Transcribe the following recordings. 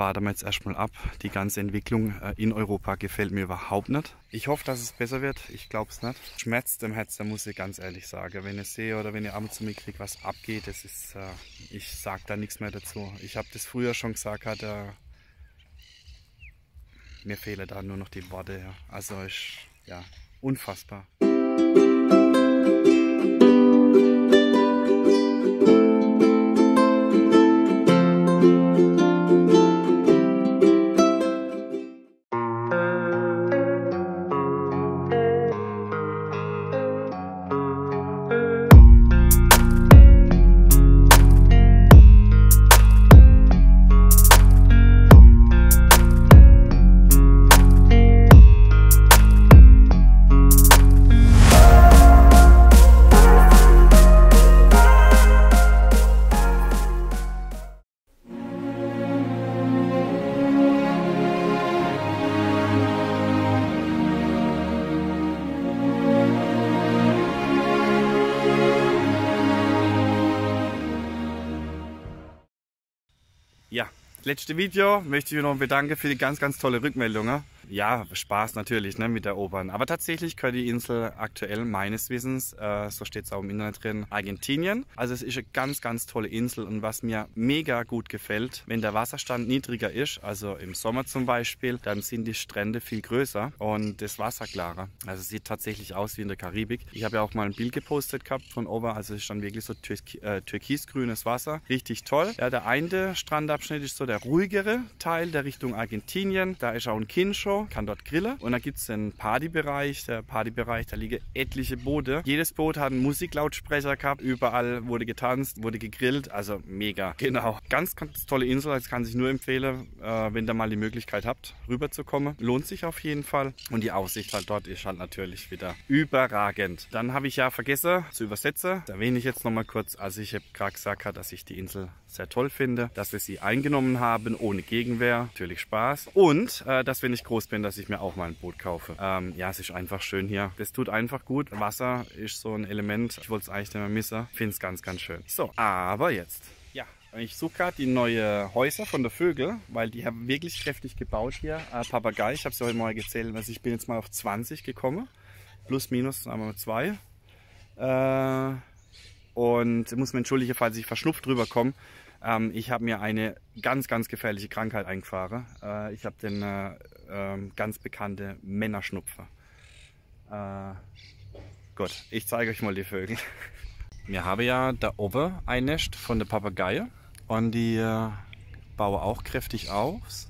warten wir jetzt erstmal ab. Die ganze Entwicklung in Europa gefällt mir überhaupt nicht. Ich hoffe, dass es besser wird. Ich glaube es nicht. Schmerzt im Herzen, muss ich ganz ehrlich sagen. Wenn ich sehe oder wenn ich ab und zu mitkriege, was abgeht, das ist, ich sage da nichts mehr dazu. Ich habe das früher schon gesagt, mir fehlen da nur noch die Worte. Ja. Also ja, unfassbar. Ja, letzte Video möchte ich mich noch bedanken für die ganz tolle Rückmeldungen. Ja, Spaß natürlich, ne, mit der Obern. Aber tatsächlich gehört die Insel aktuell meines Wissens, so steht es auch im Internet drin, Argentinien. Also es ist eine ganz tolle Insel und was mir mega gut gefällt, wenn der Wasserstand niedriger ist, also im Sommer zum Beispiel, dann sind die Strände viel größer und das Wasser klarer. Also es sieht tatsächlich aus wie in der Karibik. Ich habe ja auch mal ein Bild gepostet gehabt von oben, also es ist dann wirklich so türkisgrünes Wasser. Richtig toll. Ja, der eine Strandabschnitt ist so der ruhigere Teil, der Richtung Argentinien. Da ist auch ein Kincho, kann dort grillen. Und da gibt es den Partybereich. Der Partybereich, da liegen etliche Boote. Jedes Boot hat einen Musiklautsprecher gehabt. Überall wurde getanzt, wurde gegrillt. Also mega. Genau. Ganz tolle Insel. Das kann ich nur empfehlen, wenn ihr mal die Möglichkeit habt, rüberzukommen. Lohnt sich auf jeden Fall. Und die Aussicht halt dort ist halt natürlich wieder überragend. Dann habe ich ja vergessen zu übersetzen. Da erwähne ich jetzt nochmal kurz. Also ich habe gerade gesagt, dass ich die Insel sehr toll finde, dass wir sie eingenommen haben, ohne Gegenwehr. Natürlich Spaß. Und, dass wenn ich groß bin, dass ich mir auch mal ein Boot kaufe. Ja, es ist einfach schön hier. Das tut einfach gut. Wasser ist so ein Element. Ich wollte es eigentlich nicht mehr missen. Ich finde es ganz schön. So, aber jetzt. Ja, ich suche gerade die neue Häuser von der Vögel, weil die haben wirklich kräftig gebaut hier. Papagei, ich habe es ja heute mal gezählt. Also ich bin jetzt mal auf 20 gekommen. Plus, minus, sagen wir mal 2. Und muss mir entschuldigen, falls ich verschnupft rüberkomme. Ich habe mir eine ganz gefährliche Krankheit eingefahren. Ich habe den ganz bekannten Männerschnupfer. Gut, ich zeige euch mal die Vögel. Wir haben ja da oben ein Nest von der Papagei und die bauen auch kräftig aus.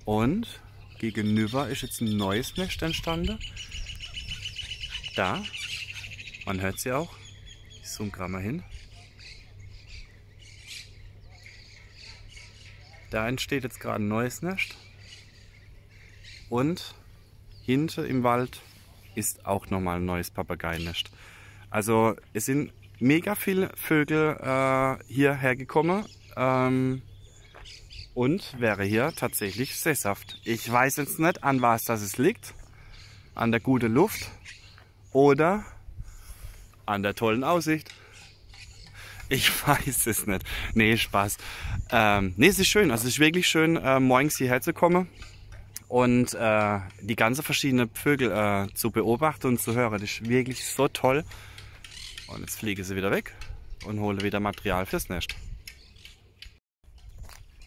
Und gegenüber ist jetzt ein neues Nest entstanden. Da, man hört sie auch. Ich zoome gerade mal hin. Da entsteht jetzt gerade ein neues Nest. Und hinten im Wald ist auch nochmal ein neues Papageiennest. Also es sind mega viele Vögel hierher gekommen und wäre hier tatsächlich sesshaft. Ich weiß jetzt nicht, an was das es liegt. An der guten Luft oder an der tollen Aussicht. Ich weiß es nicht. Nee, Spaß. Nee, es ist schön. Also es ist wirklich schön, morgens hierher zu kommen und die ganzen verschiedenen Vögel zu beobachten und zu hören. Das ist wirklich so toll. Und jetzt fliege sie wieder weg und hole wieder Material fürs Nest.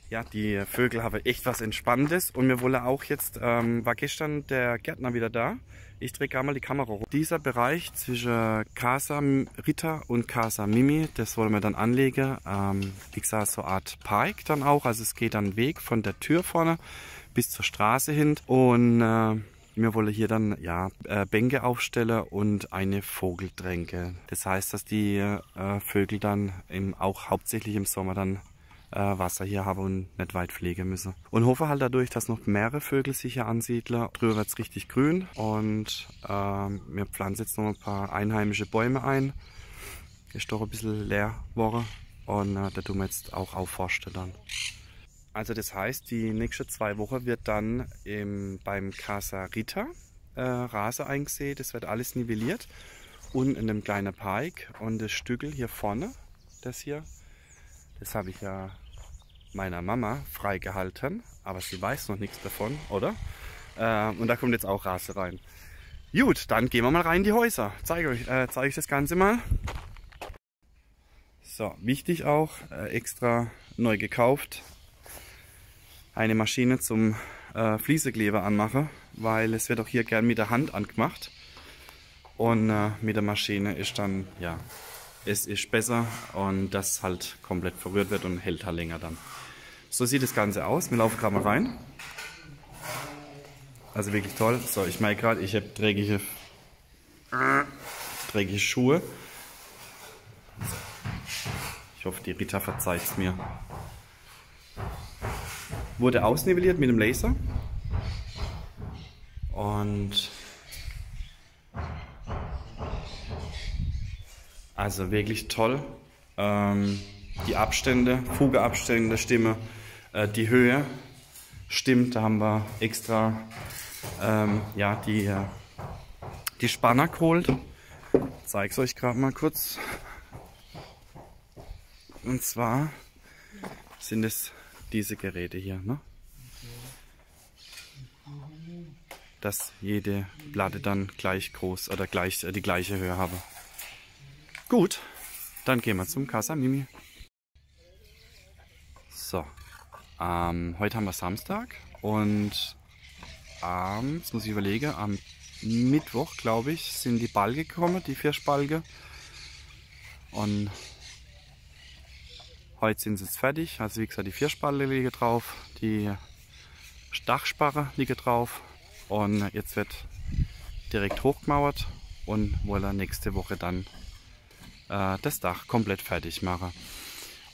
Ja, die Vögel haben echt was Entspannendes und wir wollen auch jetzt, war gestern der Gärtner wieder da. Ich drehe gerade mal die Kamera hoch. Dieser Bereich zwischen Casa Rita und Casa Mimi, das wollen wir dann anlegen. Wie gesagt, so eine Art Park dann auch. Also es geht dann einen Weg von der Tür vorne bis zur Straße hin. Und wir wollen hier dann ja Bänke aufstellen und eine Vogeltränke. Das heißt, dass die Vögel dann auch hauptsächlich im Sommer dann Wasser hier haben und nicht weit pflegen müssen. Und hoffe halt dadurch, dass noch mehrere Vögel sich hier ansiedeln. Drüber wird es richtig grün und wir pflanzen jetzt noch ein paar einheimische Bäume ein. Ist doch ein bisschen leer geworden und da tun wir jetzt auch aufforsten dann. Also das heißt, die nächsten 2 Wochen wird dann beim Casa Rita Rasen eingesät. Das wird alles nivelliert und in einem kleinen Park und das Stückel hier vorne, das hier, das habe ich ja meiner Mama freigehalten, aber sie weiß noch nichts davon, oder? Und da kommt jetzt auch Rasse rein. Gut, dann gehen wir mal rein in die Häuser. Zeige euch das Ganze mal. So, wichtig auch, extra neu gekauft, eine Maschine zum Fliesekleber anmachen, weil es wird auch hier gern mit der Hand angemacht. Und mit der Maschine ist dann, ja, es ist besser und das halt komplett verrührt wird und hält halt länger dann. So sieht das Ganze aus. Wir laufen gerade mal rein. Also wirklich toll. So, ich merke gerade, ich habe dreckige Schuhe. Ich hoffe, die Rita verzeiht es mir. Wurde ausnivelliert mit dem Laser. Und also wirklich toll. Die Abstände, Fugeabstände stimmen. Die Höhe stimmt. Da haben wir extra ja, die Spanner geholt. Ich zeige es euch gerade mal kurz. Und zwar sind es diese Geräte hier, ne? Dass jede Platte dann gleich groß oder gleich die gleiche Höhe habe. Gut, dann gehen wir zum Casa Mimi. So, heute haben wir Samstag und jetzt muss ich überlegen, am Mittwoch, glaube ich, sind die Balge gekommen, die 4 Balge. Und heute sind sie jetzt fertig. Also wie gesagt, die 4 Spalte liegen drauf, die Dachsparre liegen drauf. Und jetzt wird direkt hochgemauert und wollen nächste Woche dann das Dach komplett fertig machen.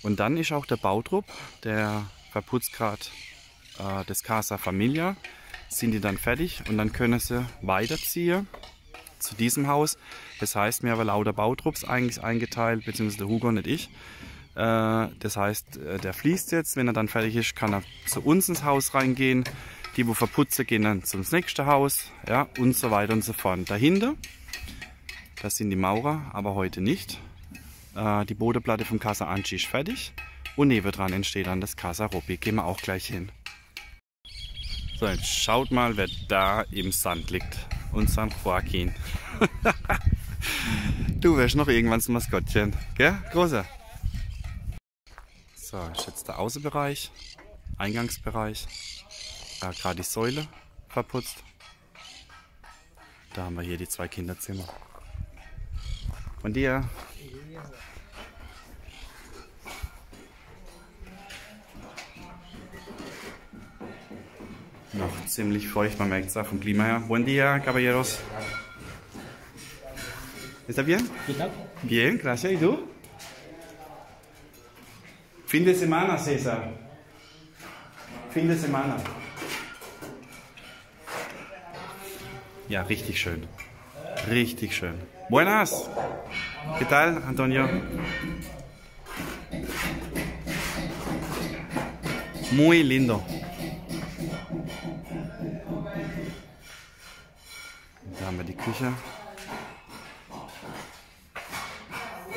Und dann ist auch der Bautrupp, der verputzt gerade das Casa Familia, sind die dann fertig und dann können sie weiterziehen zu diesem Haus. Das heißt, wir haben lauter Bautrupps eigentlich eingeteilt, beziehungsweise der Hugo, nicht ich. Das heißt, der fließt jetzt, wenn er dann fertig ist, kann er zu uns ins Haus reingehen. Die, wo verputzen, gehen dann zum nächsten Haus, ja, und so weiter und so fort. Dahinter, das sind die Maurer, aber heute nicht. Die Bodenplatte vom Casa Anchi ist fertig und nebendran entsteht dann das Casa Robby. Gehen wir auch gleich hin. So, jetzt schaut mal, wer da im Sand liegt. Unser Joaquin. Du wirst noch irgendwann zum Maskottchen, gell, Großer? So, das ist jetzt der Außenbereich, Eingangsbereich. Gerade die Säule verputzt. Da haben wir hier die 2 Kinderzimmer. Von dir. Noch ziemlich feucht, man merkt es auch vom Klima her. Buen día, caballeros. ¿Está bien? Bien, gracias. ¿Y tú? Fin de semana, César. Fin de semana. Ja, richtig schön. Richtig schön. Buenas. ¿Qué tal, Antonio? Muy lindo. Da haben wir die Küche.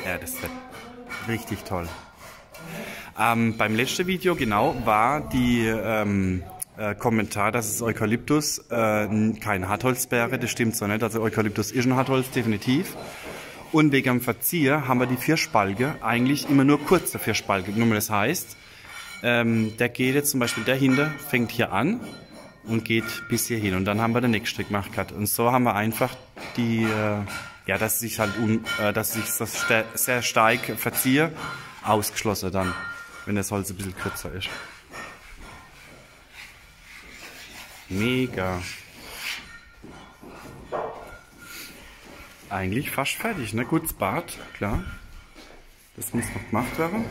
Ja, das wird richtig toll. Beim letzten Video, genau, war die Kommentar, dass es Eukalyptus kein Hartholzbeere, das stimmt so nicht. Also Eukalyptus ist ein Hartholz, definitiv. Und wegen dem Verzieher haben wir die 4 Spalge eigentlich immer nur kurze 4 Spalge genommen. Das heißt, der geht jetzt zum Beispiel dahinter, fängt hier an und geht bis hier hin. Und dann haben wir den nächsten gemacht. Und so haben wir einfach die, ja, dass sich halt dass sich das sehr stark verziehe, ausgeschlossen dann, wenn das Holz ein bisschen kürzer ist. Mega. Eigentlich fast fertig, ne? Gut, das Bad, klar. Das muss noch gemacht werden.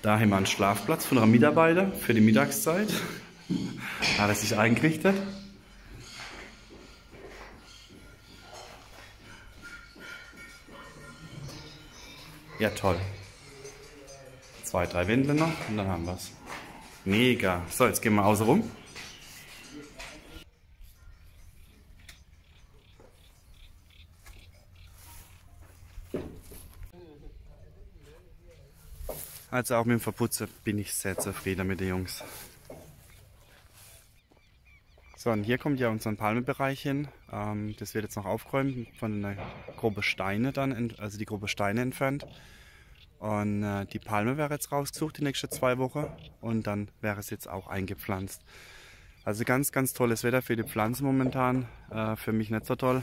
Da haben wir einen Schlafplatz von einem Mitarbeiter für die Mittagszeit. Hat er sich eingerichtet. Ja, toll. 2, 3 Wände noch und dann haben wir es. Mega. So, jetzt gehen wir außen rum. Also auch mit dem Verputzen bin ich sehr zufrieden mit den Jungs. So, und hier kommt ja unser Palmenbereich hin. Das wird jetzt noch aufgeräumt von einer Gruppe Steine dann, also die Gruppe Steine entfernt. Und die Palme wäre jetzt rausgesucht die nächsten 2 Wochen und dann wäre es jetzt auch eingepflanzt. Also ganz, ganz tolles Wetter für die Pflanzen momentan. Für mich nicht so toll.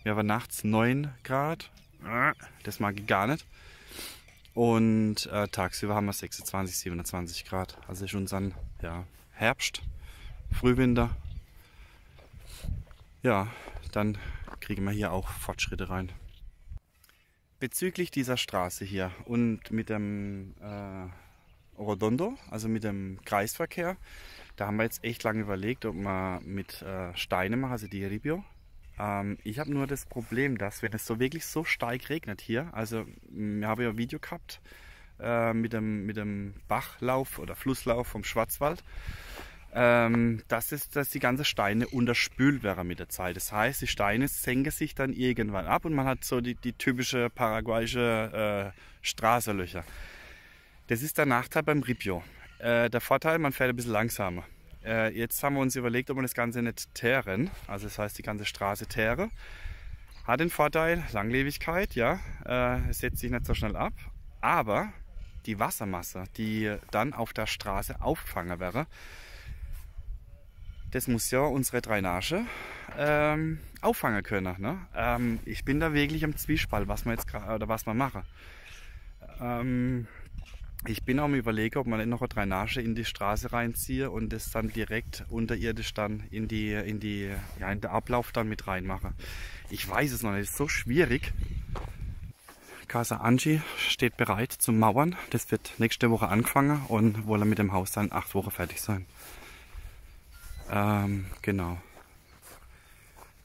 Wir haben nachts 9 Grad. Das mag ich gar nicht. Und tagsüber haben wir 26, 27 Grad. Also ist unser Herbst, Frühwinter. Ja, dann kriegen wir hier auch Fortschritte rein. Bezüglich dieser Straße hier und mit dem Rotondo, also mit dem Kreisverkehr, da haben wir jetzt echt lange überlegt, ob wir mit Steine machen, also die Ripio. Ich habe nur das Problem, dass wenn es so wirklich so stark regnet hier, also wir haben ja ein Video gehabt mit dem Bachlauf oder Flusslauf vom Schwarzwald, dass die ganzen Steine unterspült wären mit der Zeit. Das heißt, die Steine senken sich dann irgendwann ab und man hat so die typische paraguayische Straßenlöcher. Das ist der Nachteil beim Ripio. Der Vorteil, man fährt ein bisschen langsamer. Jetzt haben wir uns überlegt, ob wir das Ganze nicht teeren, also das heißt die ganze Straße teere. Hat den Vorteil, Langlebigkeit, ja, es setzt sich nicht so schnell ab, aber die Wassermasse, die dann auf der Straße aufgefangen wäre, das muss ja unsere Drainage auffangen können. Ne? Ich bin da wirklich im Zwiespalt, was wir jetzt oder was wir machen. Ich bin auch am Überlegen, ob man nicht noch eine Drainage in die Straße reinziehe und das dann direkt unterirdisch dann in den Ablauf dann mit reinmache. Ich weiß es noch nicht, es ist so schwierig. Casa Angie steht bereit zum Mauern. Das wird nächste Woche angefangen und wollen mit dem Haus dann 8 Wochen fertig sein. Genau.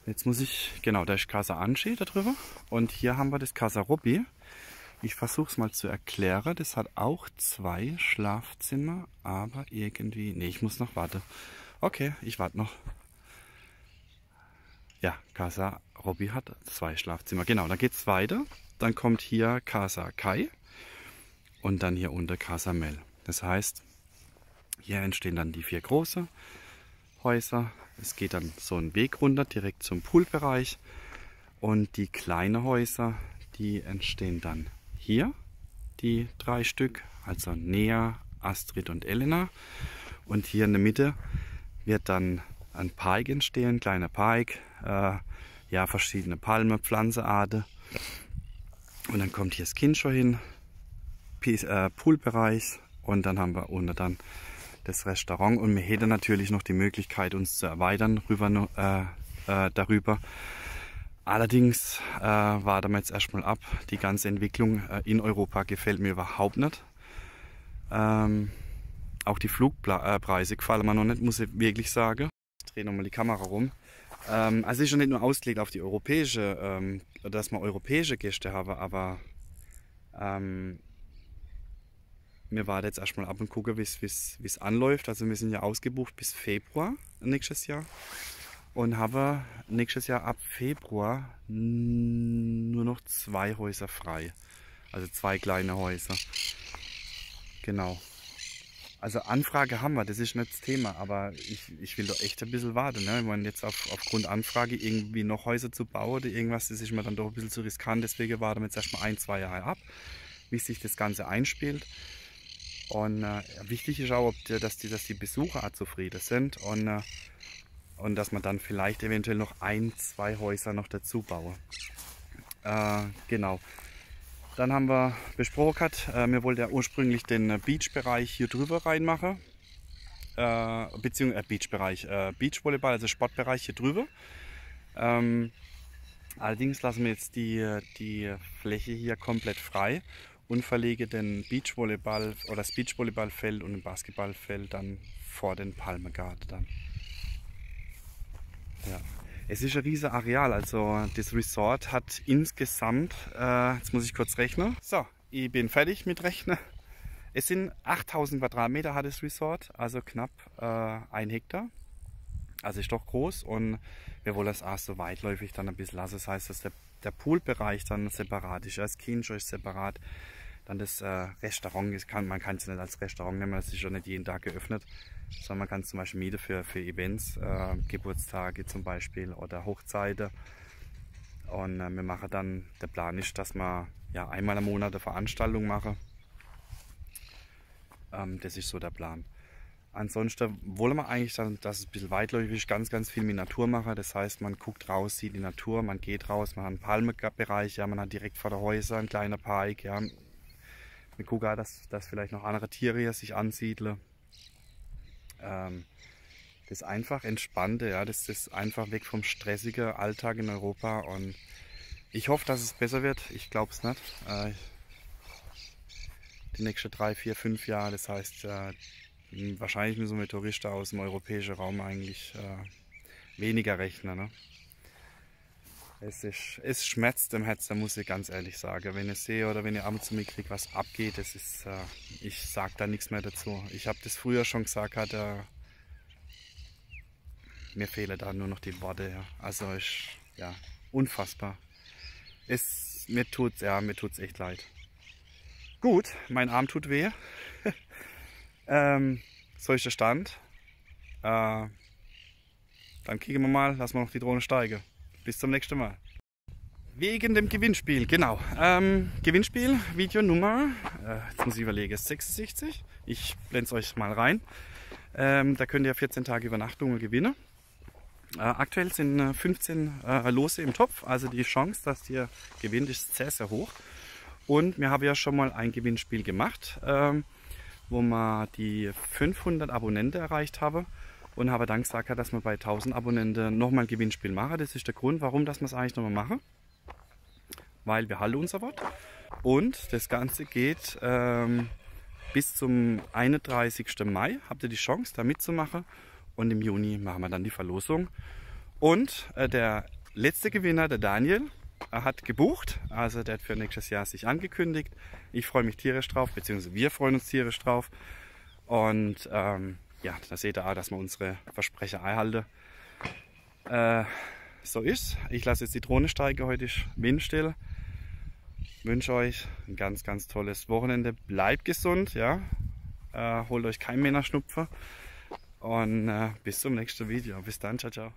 Jetzt muss ich, genau, da ist Casa Angie da drüber und hier haben wir das Casa Robby. Ich versuche es mal zu erklären. Das hat auch 2 Schlafzimmer, aber irgendwie, nee, ich muss noch warten. Okay, ich warte noch. Ja, Casa Robby hat 2 Schlafzimmer. Genau, dann geht es weiter. Dann kommt hier Casa Kai und dann hier unter Casa Mel. Das heißt, hier entstehen dann die 4 große Häuser. Es geht dann so einen Weg runter direkt zum Poolbereich und die kleinen Häuser, die entstehen dann hier, die 3 Stück, also Nea, Astrid und Elena. Und hier in der Mitte wird dann ein Park entstehen, kleiner Park, ja, verschiedene Palmen, Pflanzenarten. Und dann kommt hier das Kind schon hin, Poolbereich und dann haben wir unten dann das Restaurant und wir hätten natürlich noch die Möglichkeit, uns zu erweitern darüber. Allerdings warten wir jetzt erstmal ab. Die ganze Entwicklung in Europa gefällt mir überhaupt nicht. Auch die Flugpreise gefallen mir noch nicht, muss ich wirklich sagen. Ich drehe nochmal die Kamera rum. Also es ist schon nicht nur ausgelegt auf die europäische, dass wir europäische Gäste haben, aber wir warten jetzt erstmal ab und gucken, wie es anläuft. Also wir sind ja ausgebucht bis Februar nächstes Jahr und haben nächstes Jahr ab Februar nur noch 2 Häuser frei. Also 2 kleine Häuser. Genau. Also Anfrage haben wir, das ist nicht das Thema, aber ich will doch echt ein bisschen warten. Ne? Ich meine, jetzt aufgrund Anfrage irgendwie noch Häuser zu bauen oder irgendwas, das ist mir dann doch ein bisschen zu riskant. Deswegen warten wir jetzt erstmal 1, 2 Jahre ab, wie sich das Ganze einspielt. Und wichtig ist auch, dass die Besucher auch zufrieden sind und dass man dann vielleicht eventuell noch 1, 2 Häuser noch dazu bauen. Genau. Dann haben wir besprochen, wir wollten ja ursprünglich den Beachbereich hier drüber reinmachen. Beziehungsweise Beachvolleyball, also Sportbereich hier drüber. Allerdings lassen wir jetzt die Fläche hier komplett frei und verlege den Beachvolleyball oder das Beachvolleyballfeld und ein Basketballfeld dann vor den Palmengarten dann. Ja. Es ist ein riesiges Areal, also das Resort hat insgesamt, jetzt muss ich kurz rechnen. So, ich bin fertig mit Rechnen. Es sind 8000 Quadratmeter hat das Resort, also knapp 1 Hektar. Also ist doch groß und wir wollen das auch so weitläufig dann ein bisschen lassen. Das heißt, dass der Poolbereich dann separat ist, das Kind ist separat, Dann das Restaurant, man kann es nicht als Restaurant nehmen, das ist schon nicht jeden Tag geöffnet, sondern man kann es zum Beispiel mieten für Events, Geburtstage zum Beispiel oder Hochzeiten. Und wir machen dann, der Plan ist, dass wir ja einmal im Monat eine Veranstaltung machen. Das ist so der Plan. Ansonsten wollen wir eigentlich dann, dass es ein bisschen weitläufig ist, ganz viel mit Natur machen. Das heißt, man guckt raus, sieht die Natur, man geht raus, man hat einen Palmenbereich, ja, man hat direkt vor der Häuser einen kleinen Park. Ja. Wir gucken auch, dass vielleicht noch andere Tiere hier sich ansiedeln. Das einfach Entspannte, ja, das ist einfach weg vom stressigen Alltag in Europa. Und ich hoffe, dass es besser wird. Ich glaube es nicht. Die nächsten 3, 4, 5 Jahre, das heißt, wahrscheinlich müssen wir mit Touristen aus dem europäischen Raum eigentlich weniger rechnen. Ne? Es schmerzt im Herzen, muss ich ganz ehrlich sagen. Wenn ich sehe oder wenn ich ab und zu mitkriege, was abgeht, das ist, ich sage da nichts mehr dazu. Ich habe das früher schon gesagt, mir fehlen da nur noch die Worte. Ja. Also ja, unfassbar. Mir tut's echt leid. Gut, mein Arm tut weh. So ist der Stand. Dann kicken wir mal, lassen wir noch die Drohne steigen. Bis zum nächsten Mal. Wegen dem Gewinnspiel, genau. Gewinnspiel, Videonummer, jetzt muss ich überlegen, 66. Ich blende es euch mal rein. Da könnt ihr 14 Tage Übernachtungen gewinnen. Aktuell sind 15 Lose im Topf, also die Chance, dass ihr gewinnt, ist sehr, sehr hoch. Und wir haben ja schon mal ein Gewinnspiel gemacht, wo wir die 500 Abonnenten erreicht haben und habe dann gesagt, dass wir bei 1000 Abonnenten nochmal ein Gewinnspiel machen. Das ist der Grund, warum wir es eigentlich nochmal machen, weil wir halten unser Wort. Und das Ganze geht bis zum 31. Mai, habt ihr die Chance da mitzumachen, und im Juni machen wir dann die Verlosung. Und der letzte Gewinner, der Daniel, hat gebucht, also der hat für nächstes Jahr sich angekündigt. Ich freue mich tierisch drauf, beziehungsweise wir freuen uns tierisch drauf. Und ja, da seht ihr auch, dass wir unsere Versprechen einhalten. So ist. Ich lasse jetzt die Drohne steigen, heute ist windstill. Ich wünsche euch ein ganz tolles Wochenende. Bleibt gesund, ja. Holt euch keinen Männerschnupfer. Und bis zum nächsten Video. Bis dann, ciao, ciao.